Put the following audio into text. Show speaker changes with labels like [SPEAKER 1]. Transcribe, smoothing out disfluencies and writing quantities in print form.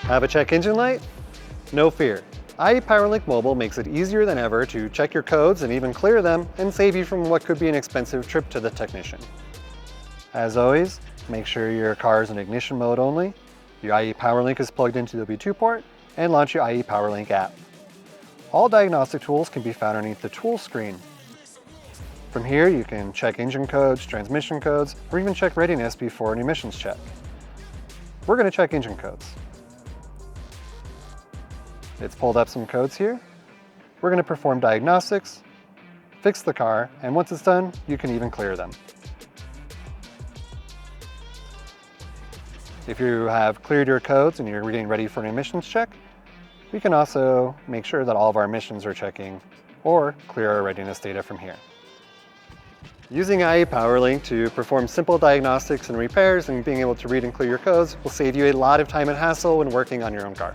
[SPEAKER 1] Have a check engine light? No fear. IE POWERlink Mobile makes it easier than ever to check your codes and even clear them and save you from what could be an expensive trip to the technician. As always, make sure your car is in ignition mode only, your IE POWERlink is plugged into the OBD2 port, and launch your IE POWERlink app. All diagnostic tools can be found underneath the Tools screen. From here, you can check engine codes, transmission codes, or even check readiness before an emissions check. We're going to check engine codes. It's pulled up some codes here. We're going to perform diagnostics, fix the car, and once it's done, you can even clear them. If you have cleared your codes and you're getting ready for an emissions check, we can also make sure that all of our emissions are checking or clear our readiness data from here. Using IE POWERlink to perform simple diagnostics and repairs and being able to read and clear your codes will save you a lot of time and hassle when working on your own car.